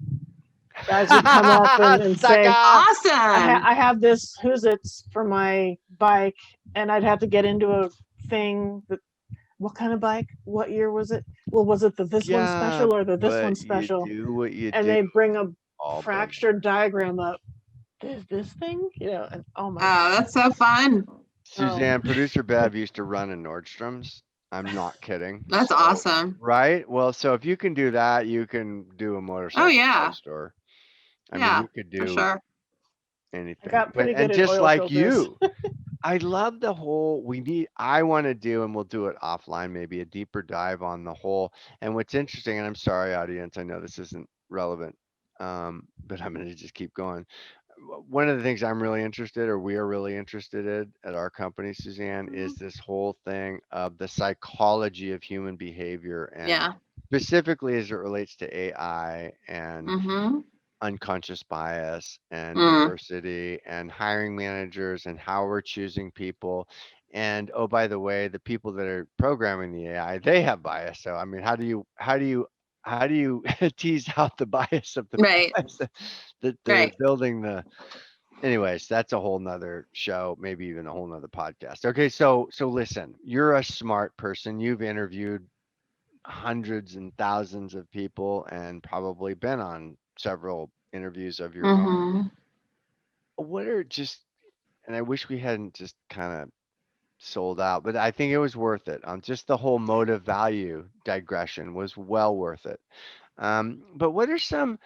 Guys would come up and say, Awesome. I have this who's it's for my bike, and I'd have to get into a thing that, what kind of bike? What year was it? Well, was it the this one Yeah, special or the this one but you special? do what you And do. they bring a All fractured diagram up. This thing, and oh my Oh, that's so fun. Suzanne, producer Bev used to run a Nordstrom's. I'm not kidding. That's So, awesome. right? Well, so if you can do that, you can do a Oh motorcycle yeah, parts store. I mean, yeah, you could for do sure. I anything. got But pretty and good at just oil like filters. you, I love the whole I want to do, and we'll do it offline, maybe a deeper dive on the whole. And what's interesting, and I'm sorry, audience, I know this isn't relevant, but I'm going to just keep going. One of the things I'm really interested, or we are really interested in at our company, Suzanne, is this whole thing of the psychology of human behavior, and Yeah. specifically as it relates to AI and Mm-hmm. unconscious bias and Mm. diversity and hiring managers and how we're choosing people. And oh, by the way, the people that are programming the AI, they have bias. So I mean, how do you tease out the bias of the Right. guys that are Right. building the. Anyways, that's a whole nother show, maybe even a whole nother podcast. Okay, so listen, you're a smart person. You've interviewed hundreds and thousands of people and probably been on several interviews of your own. Mm-hmm. What are just, and I wish we hadn't just kind of sold out, but I think it was worth it. Just the whole motive value digression was well worth it. But what are some,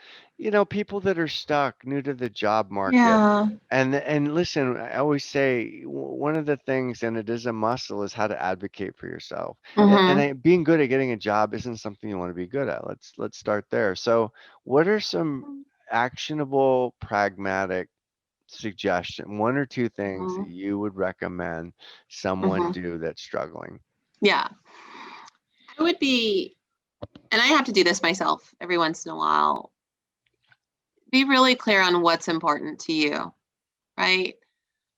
people that are stuck, new to the job market? Yeah. And listen, I always say one of the things, and it is a muscle, is how to advocate for yourself. And Mm-hmm. being good at getting a job isn't something you want to be good at. Let's start there. So, what are some actionable, pragmatic suggestion, one or two things Mm-hmm. that you would recommend someone Mm-hmm. do that's struggling? Yeah. I would be, and I have to do this myself every once in a while. Be really clear on what's important to you, right?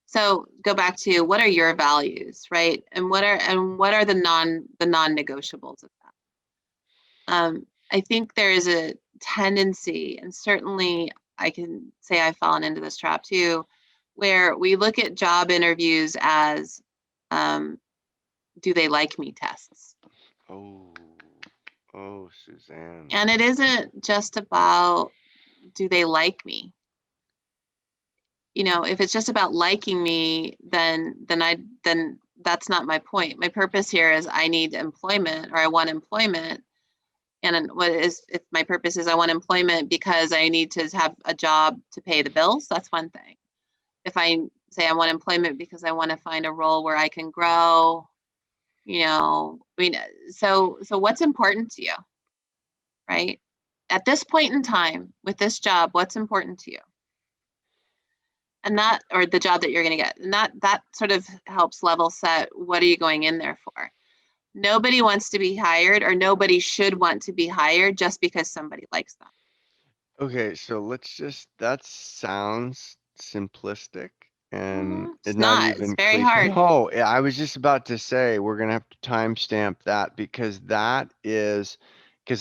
So go back to what are your values, right? And what are the non-negotiables of that? I think there is a tendency, and certainly I can say I've fallen into this trap too, where we look at job interviews as um, do they like me tests. Oh, Suzanne. And it isn't just about do they like me. If it's just about liking me, then that's not my point. My purpose here is I need employment, or I want employment. And if my purpose is I want employment because I need to have a job to pay the bills, that's one thing. If I say I want employment because I want to find a role where I can grow, so what's important to you, right? At this point in time with this job, what's important to you? and that, or the job that you're going to get, and that sort of helps level set what are you going in there for. Nobody wants to be hired, or nobody should want to be hired just because somebody likes them. Okay, so that sounds simplistic and It's not not. It's even very clear. hard. No, I was just about to say we're gonna have to timestamp that because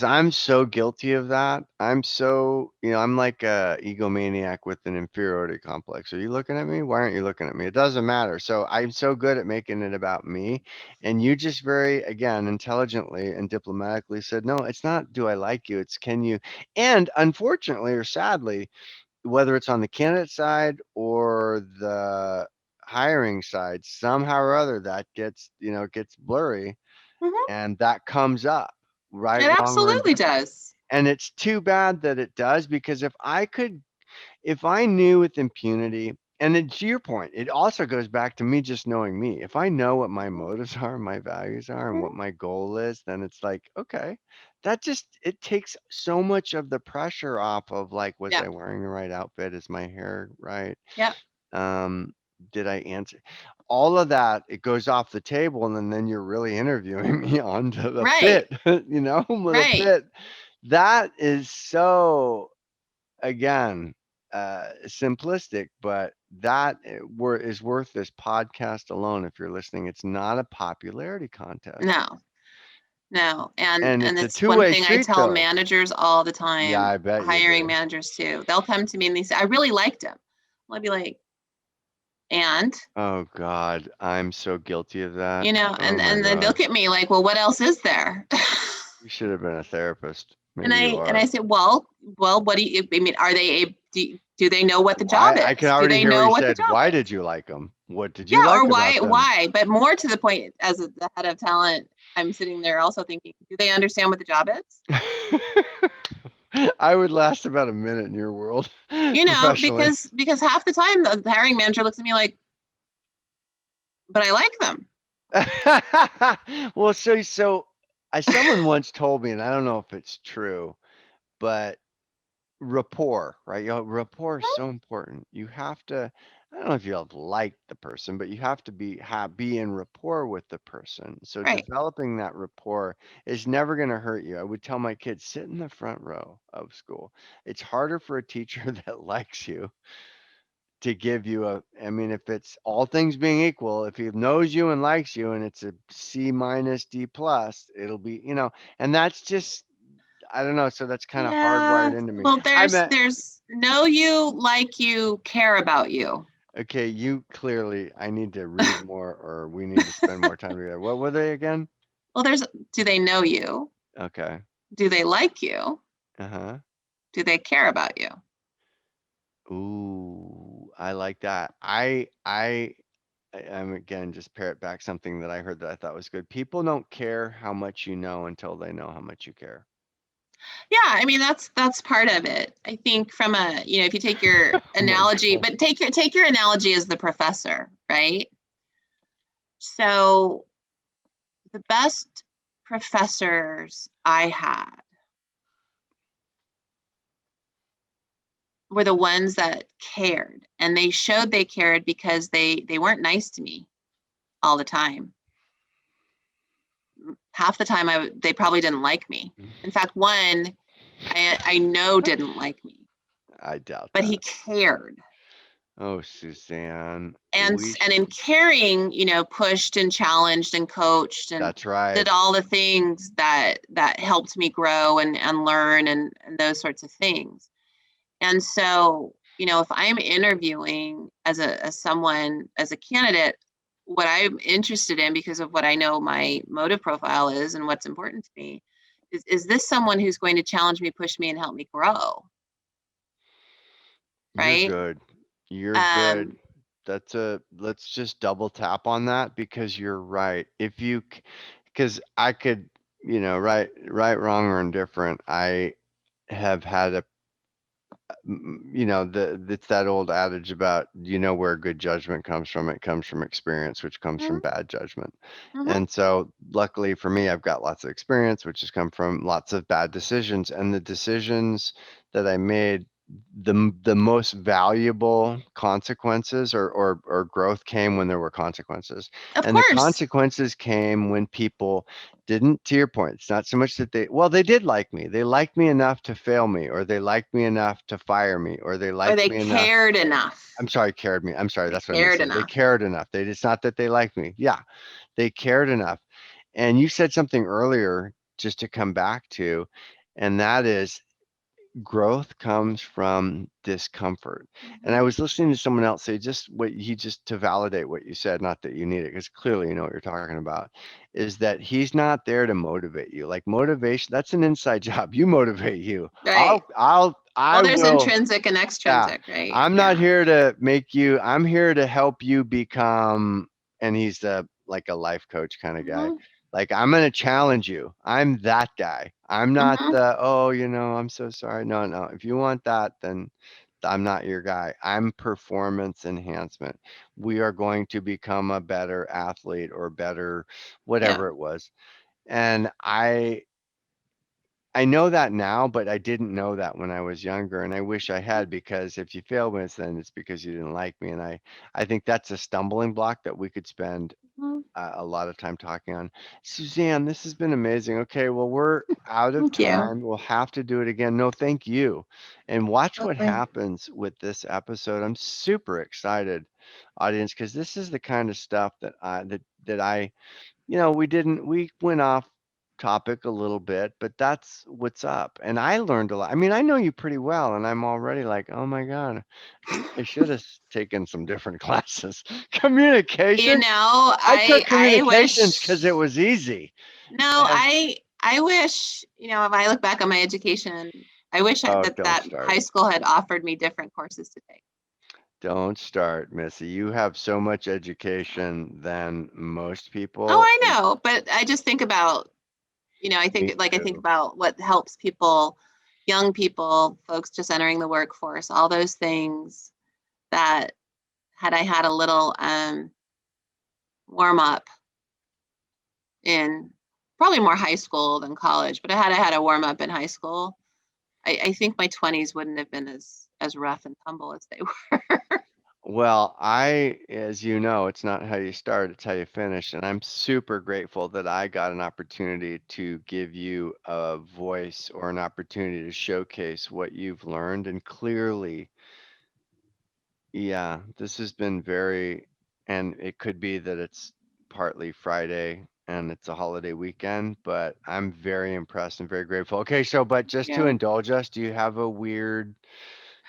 I'm so guilty of that. I'm so, I'm like a egomaniac with an inferiority complex. Are you looking at me? Why aren't you looking at me? It doesn't matter. So I'm so good at making it about me. And you just very, again, intelligently and diplomatically said, no, it's not, do I like you? It's can you, and unfortunately or sadly, whether it's on the candidate side or the hiring side, somehow or other that gets blurry Mhm. and that comes up, right, It wrong, or absolutely indifferent. does. And it's too bad that it does, because if I knew with impunity, and then to your point, it also goes back to me just knowing me. If I know what my motives are, my values are, and what Mhm. my goal is, then it's like, okay, it takes so much of the pressure off of like, was Yeah. I wearing the right outfit? Is my hair right? Yep. Um, did I answer? All of that, it goes off the table, and then you're really interviewing me onto the Right. fit, with a Right. fit. That is so, again, simplistic, but that is worth this podcast alone. If you're listening, it's not a popularity contest, No. No. And and it's a it's one two-way thing I street, tell though. managers all the Yeah, time, I bet you hiring do. managers too. They'll come to me and they say, I really liked him. I'll be like, and Oh God, I'm so guilty of that. Oh and my then they look gosh, at me like, well, what else is there? you should have been a therapist. And Maybe you I are. say, well, what do you, I mean, are they, do they know what the job Why? I can is? Do already they hear what know you what the said. job Why is? did you like them? What did you Yeah, or like about them? why? But more to the point, as the head of talent, I'm sitting there also thinking, do they understand what the job is? I would last about a minute in your world, professionally. Because half the time the hiring manager looks at me like, but I like them. Well, someone once told me, and I don't know if it's true, but rapport, right? Rapport is so important. You have to, I don't know if you have like the person, but you have to be in rapport with the person. So Right. developing that rapport is never going to hurt you. I would tell my kids, sit in the front row of school. It's harder for a teacher that likes you to give you I mean, if it's all things being equal, if he knows you and likes you and it's a C minus D plus, it'll be, and that's just, I don't know. So that's kind of Yeah. hardwired into me. Well, I met, there's know you, like you, care about you. okay, you clearly, I need to read more, or we need to spend more time together. What were they again? Well, do they know you? Okay. Do they like you? Uh-huh. Do they care about you? Ooh, I like that. I'm again just parrot back something that I heard that I thought was good. People don't care how much you know until they know how much you care. Yeah, I mean that's part of it. I think from a, if you take your Oh my analogy, God. but take your analogy as the professor, right? So the best professors I had were the ones that cared, and they showed they cared because they weren't nice to me all the time. Half the time they probably didn't like me. In fact, one I know didn't like me, I doubt but he that. cared. Oh, Suzanne, And in caring, pushed and challenged and coached and that's right. did all the things that helped me grow and learn and those sorts of things. And so, if I'm interviewing as a candidate, what I'm interested in, because of what I know my motive profile is and what's important to me, is this someone who's going to challenge me, push me, and help me grow? You're Right? good. You're good. Um, Let's just double tap on that, because you're right. Because I could, right, wrong, or indifferent, I have had it's that old adage about, where good judgment comes from. It comes from experience, which comes from mhm, bad judgment. mhm. And so luckily for me, I've got lots of experience, which has come from lots of bad decisions, and the decisions that I made the most valuable consequences or growth came when there were consequences. Of And the course. consequences came when people didn't, to your point, it's not so much that they did like me. They liked me enough to fail me, or they liked me enough to fire me, or they Or liked they me enough. cared enough. I'm sorry, cared me. I'm sorry, They that's what I meant to cared say. They enough. cared enough. It's not that they liked me. Yeah, they cared enough. And you said something earlier, just to come back to, and that is growth comes from discomfort. And I was listening to someone else say just to validate what you said, not that you need it, because clearly you know what you're talking about, is that he's not there to motivate you. Like motivation, that's an inside job. You motivate you. Right. I Well, there's will. intrinsic and Yeah, extrinsic, right? I'm not here to make you, I'm here to help you become, and he's like a life coach kind of guy. Mhm, Like, I'm going to challenge you. I'm that guy. I'm not mhm. I'm so sorry. No, no. If you want that, then I'm not your guy. I'm performance enhancement. We are going to become a better athlete or better, Yeah. whatever it was. And I know that now, but I didn't know that when I was younger, and I wish I had, because if you fail once, then it's because you didn't like me, and I think that's a stumbling block that we could spend Mhm. a lot of time talking on. Suzanne, this has been amazing. Okay, well, we're out of Thank you. time. We'll have to do it again. No, thank you. And watch what Absolutely. happens with this episode. I'm super excited, audience, because this is the kind of stuff that I we went off topic a little bit, but that's what's up. And I learned a lot. I mean, I know you pretty well, and I'm already like, oh my God, I should have taken some different classes. You Communication. know, I took I communications because it wish. was easy. No, And I wish, if I look back on my education, I wish oh, that high school had offered me different courses to take. don't start, Missy. You have so much education than most Oh, people. I know, but I just think about, Me I think too. about what helps people, young people, folks just entering the workforce, all those things that had I had a little warm up in probably more high school than college, but I had a warm up in high school, I think my 20s wouldn't have been as rough and tumble as they were. Well, as you know, it's not how you start, it's how you finish. And I'm super grateful that I got an opportunity to give you a voice or an opportunity to showcase what you've learned. And clearly, yeah, this has been and it could be that it's partly Friday and it's a holiday weekend, but I'm very impressed and very grateful. Okay, so, but just to Yeah. indulge us, do you have a weird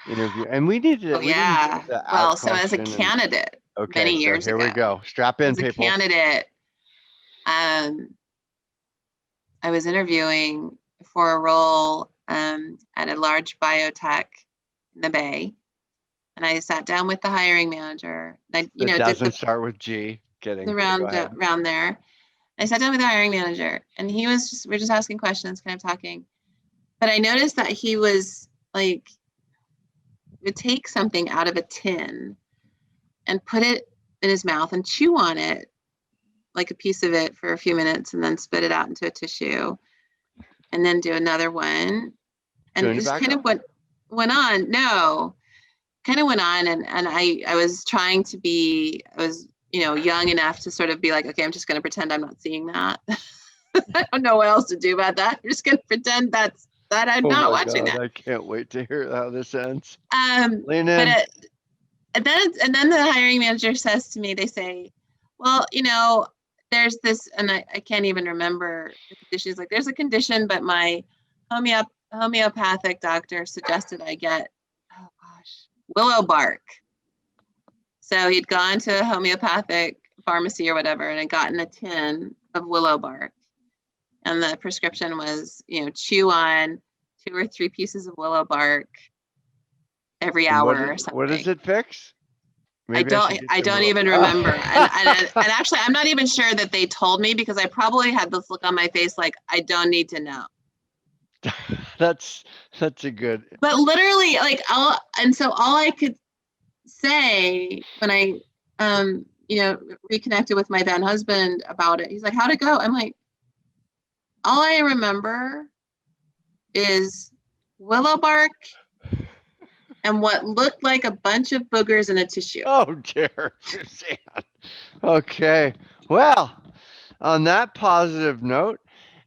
interview? And Oh we didn't do yeah. the out Well, so as a question and candidate okay, many so years here we ago, go. Strap in, as a people. candidate, um, I was interviewing for a role at a large biotech in the Bay, and I sat down with the hiring manager. That Did doesn't start with G. the Kidding, but go round ahead. round there. I sat down with the hiring manager, and we're just asking questions, kind of talking. But I noticed that he was like, would take something out of a tin and put it in his mouth and chew on it, like a piece of it for a few minutes, and then spit it out into a tissue, and then do another one. And it Chewing just kind tobacco? of went on. No, kind of went on, and I was trying to be, I was, young enough to sort of be like, okay, I'm just going to pretend I'm not seeing that. I don't know what else to do about that. I'm just going to pretend that I'm Oh not my watching God, that. I can't wait to hear how this ends. Lean But in. and then the hiring manager says to me, they say, well, there's this, and I can't even remember the condition. He's like, there's a condition, but my homeopathic doctor suggested I get, oh gosh, willow bark. So he'd gone to a homeopathic pharmacy or whatever and had gotten a tin of willow bark. And the prescription was, chew on 2 or 3 pieces of willow bark every And hour or what does something. it fix? Maybe I should get I some don't willow. even remember. And actually, I'm not even sure that they told me, because I probably had this look on my face like, I don't need to know. That's a good. But literally, like, so all I could say when I, reconnected with my then husband about it, he's like, how'd it go? I'm like, all I remember is willow bark and what looked like a bunch of boogers in a tissue. Oh dear, Suzanne. Okay. Well, on that positive note,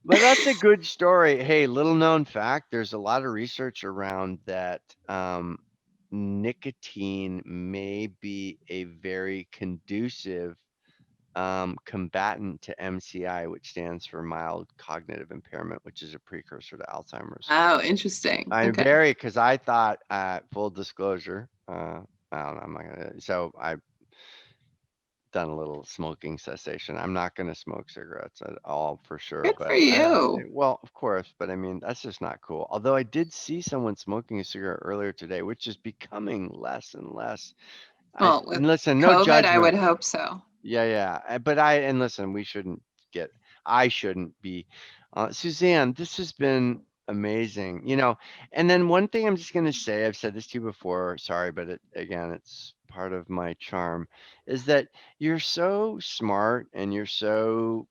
but that's a good story. Hey, little known fact, there's a lot of research around that nicotine may be a very conducive combatant to MCI, which stands for mild cognitive impairment, which is a precursor to Alzheimer's. Oh, interesting. I'm very, because I thought, full disclosure, I don't know, I'm not gonna, so I've done a little smoking cessation. I'm not gonna smoke cigarettes at all for sure. Good But for you. well, of course, but I mean, that's just not cool. Although I did see someone smoking a cigarette earlier today, which is becoming less and less. Well, with And listen, no COVID, judgment. I would hope so. Yeah. But and listen, I shouldn't be. Suzanne, this has been amazing, and then one thing I'm just going to say, I've said this to you before, sorry, but it's part of my charm, is that you're so smart and you're so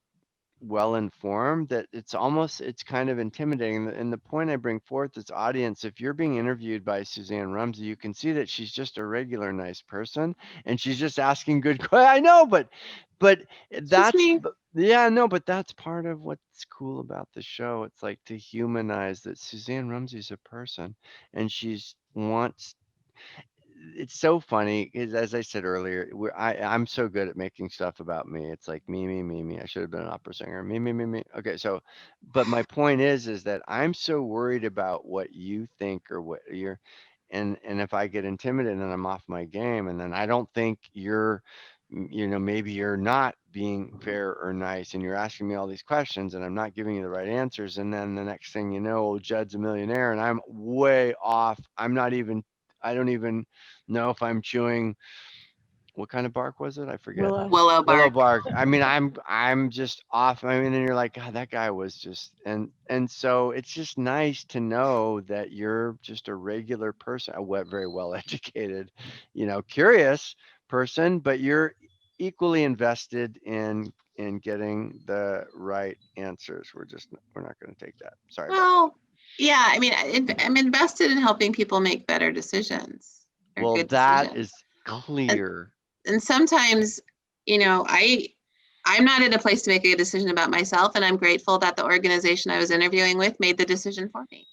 well informed that it's kind of intimidating. And the point I bring forth is, audience, if you're being interviewed by Suzanne Rumsey, you can see that she's just a regular nice person and she's just asking good questions. I know, but that's me. yeah, no, but that's part of what's cool about the show. It's like to humanize that Suzanne Rumsey's a person and it's so funny, as I said earlier, I'm so good at making stuff about me. It's like me. I should have been an opera singer. Me. Okay, so, but my point is that I'm so worried about what you think or what you're, and if I get intimidated, then I'm off my game, and then I don't think maybe you're not being fair or nice, and you're asking me all these questions, and I'm not giving you the right answers, and then the next thing you know, old Judd's a millionaire, and I'm way off. I don't even know if I'm chewing. What kind of bark was it? I forget. Willow Willow bark. bark. I mean, I'm just off. I mean, and you're like, God, that guy was just, and so it's just nice to know that you're just a regular person, a very well educated, curious person, but you're equally invested in getting the right answers. We're not going to take that. Sorry. Well, yeah, I mean, I'm invested in helping people make better decisions. Well, that is clear. And sometimes, I'm not in a place to make a decision about myself, and I'm grateful that the organization I was interviewing with made the decision for me.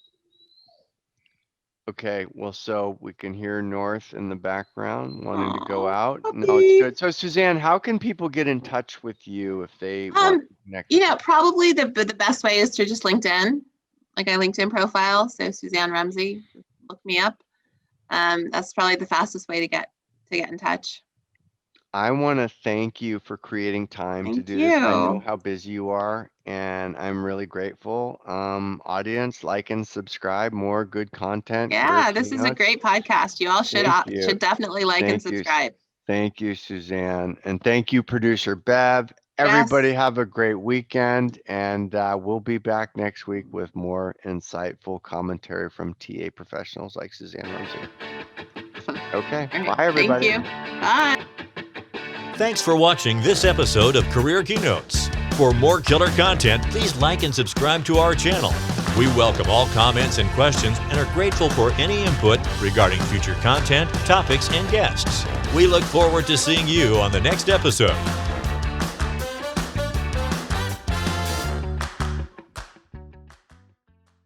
Okay, well, so we can hear North in the background wanting to go Aw, out. puppy. No, it's good. So Suzanne, how can people get in touch with you if they want to connect? Probably the best way is through just LinkedIn, like my LinkedIn profile. So Suzanne Rumsey, look me up. That's probably the fastest way to get in touch. I want to thank you for creating time to do this. I know how busy you are, and I'm really grateful. Audience, like and subscribe. More good content. Yeah, this is a great podcast. You all should definitely like and subscribe. Thank you, Suzanne, and thank you, producer Bev. Everybody have a great weekend, and we'll be back next week with more insightful commentary from TA professionals like Suzanne Rumsey. Okay, bye everybody. Thank you. Bye. Thanks for watching this episode of Career Keynotes. For more killer content, please like and subscribe to our channel. We welcome all comments and questions and are grateful for any input regarding future content, topics, and guests. We look forward to seeing you on the next episode.